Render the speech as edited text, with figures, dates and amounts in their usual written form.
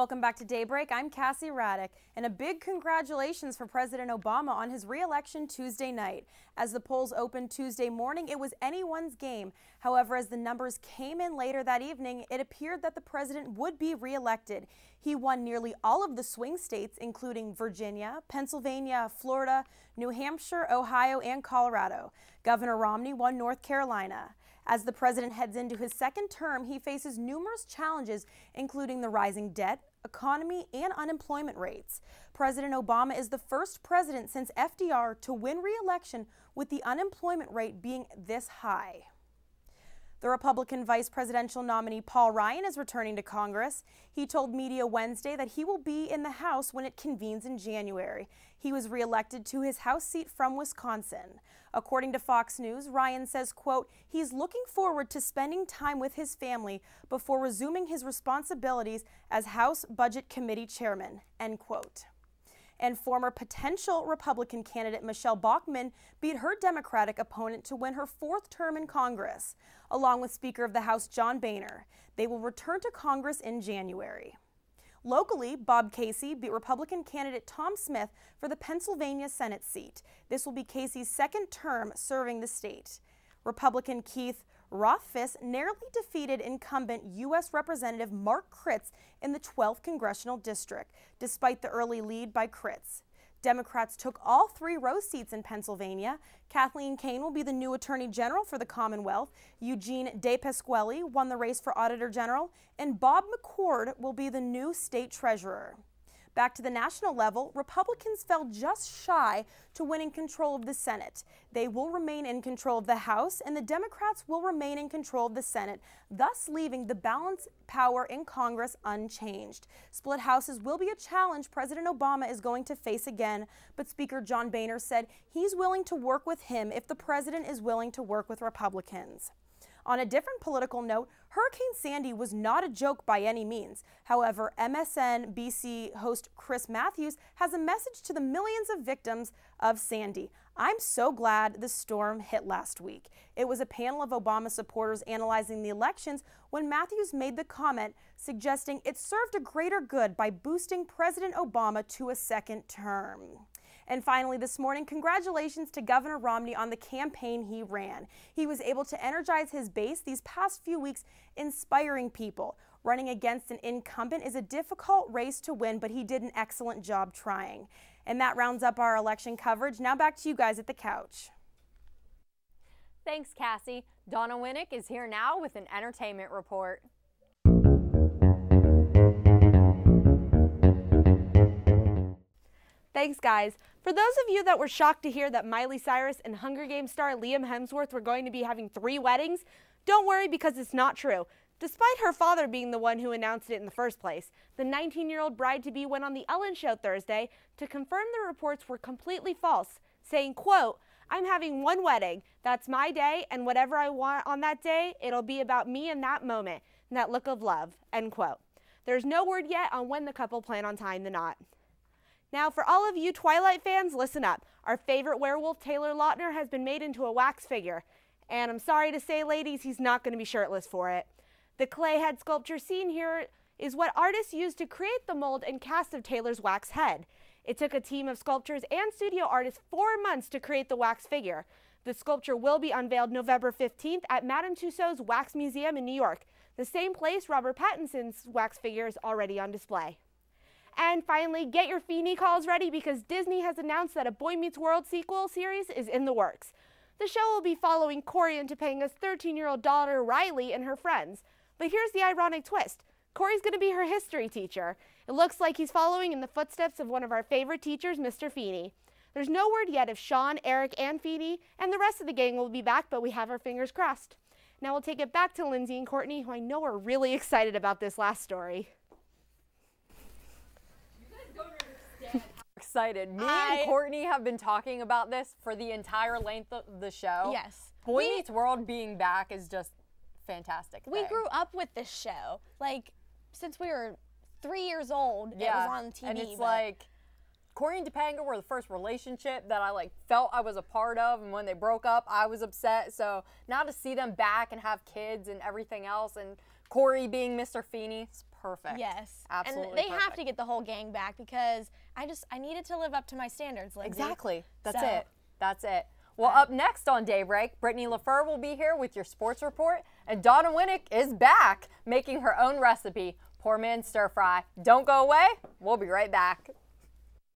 Welcome back to Daybreak. I'm Cassie Radack, and a big congratulations for President Obama on his re-election Tuesday night. As the polls opened Tuesday morning, it was anyone's game. However, as the numbers came in later that evening, it appeared that the president would be re-elected. He won nearly all of the swing states, including Virginia, Pennsylvania, Florida, New Hampshire, Ohio, and Colorado. Governor Romney won North Carolina. As the president heads into his second term, he faces numerous challenges, including the rising debt, economy, and unemployment rates. President Obama is the first president since FDR to win re-election with the unemployment rate being this high. The Republican vice presidential nominee Paul Ryan is returning to Congress. He told media Wednesday that he will be in the House when it convenes in January. He was reelected to his House seat from Wisconsin. According to Fox News, Ryan says, quote, he's looking forward to spending time with his family before resuming his responsibilities as House Budget Committee chairman, end quote. And former potential Republican candidate Michelle Bachmann beat her Democratic opponent to win her fourth term in Congress, along with Speaker of the House John Boehner. They will return to Congress in January. Locally, Bob Casey beat Republican candidate Tom Smith for the Pennsylvania Senate seat. This will be Casey's second term serving the state. Republican Keith Rothfuss narrowly defeated incumbent U.S. Representative Mark Kritz in the 12th Congressional District, despite the early lead by Kritz. Democrats took all 3 row seats in Pennsylvania. Kathleen Kane will be the new Attorney General for the Commonwealth. Eugene DePasquale won the race for Auditor General, and Bob McCord will be the new State Treasurer. Back to the national level, Republicans fell just shy to winning control of the Senate. They will remain in control of the House, and the Democrats will remain in control of the Senate, thus leaving the balance power in Congress unchanged. Split houses will be a challenge President Obama is going to face again, but Speaker John Boehner said he's willing to work with him if the president is willing to work with Republicans. On a different political note, Hurricane Sandy was not a joke by any means. However, MSNBC host Chris Matthews has a message to the millions of victims of Sandy. I'm so glad the storm hit last week. It was a panel of Obama supporters analyzing the elections when Matthews made the comment suggesting it served a greater good by boosting President Obama to a second term. And finally this morning, congratulations to Governor Romney on the campaign he ran. He was able to energize his base these past few weeks, inspiring people. Running against an incumbent is a difficult race to win, but he did an excellent job trying. And that rounds up our election coverage. Now back to you guys at the couch. Thanks, Cassie. Donna Winnick is here now with an entertainment report. Thanks, guys. For those of you that were shocked to hear that Miley Cyrus and Hunger Games star Liam Hemsworth were going to be having 3 weddings, don't worry because it's not true. Despite her father being the one who announced it in the first place, the 19-year-old bride-to-be went on The Ellen Show Thursday to confirm the reports were completely false, saying, quote, I'm having 1 wedding. That's my day, and whatever I want on that day, it'll be about me in that moment, and that look of love, end quote. There's no word yet on when the couple plan on tying the knot. Now, for all of you Twilight fans, listen up. Our favorite werewolf, Taylor Lautner, has been made into a wax figure. And I'm sorry to say, ladies, he's not going to be shirtless for it. The clay head sculpture seen here is what artists used to create the mold and cast of Taylor's wax head. It took a team of sculptors and studio artists 4 months to create the wax figure. The sculpture will be unveiled November 15th at Madame Tussauds Wax Museum in New York, the same place Robert Pattinson's wax figure is already on display. And finally, get your Feeny calls ready because Disney has announced that a Boy Meets World sequel series is in the works. The show will be following Corey and Topanga's 13-year-old daughter Riley and her friends. But here's the ironic twist. Corey's going to be her history teacher. It looks like he's following in the footsteps of one of our favorite teachers, Mr. Feeny. There's no word yet if Sean, Eric, and Feeny and the rest of the gang will be back, but we have our fingers crossed. Now we'll take it back to Lindsey and Courtney, who I know are really excited about this last story. Excited. Me and Courtney have been talking about this for the entire length of the show. Yes. Boy Meets World being back is just fantastic. We grew up with this show. Like, since we were 3 years old, it was on TV. And it's like, Corey and Topanga were the first relationship that I felt I was a part of, and when they broke up, I was upset. So now to see them back and have kids and everything else, and Corey being Mr. Feeny, it's perfect. Yes. Absolutely And they perfect. have to get the whole gang back because I needed to live up to my standards, Lindsey. Exactly. That's So- it. That's it. Well, up next on Daybreak, Brittany LaFleur will be here with your sports report, and Donna Winnick is back making her own recipe, poor man stir fry. Don't go away. We'll be right back.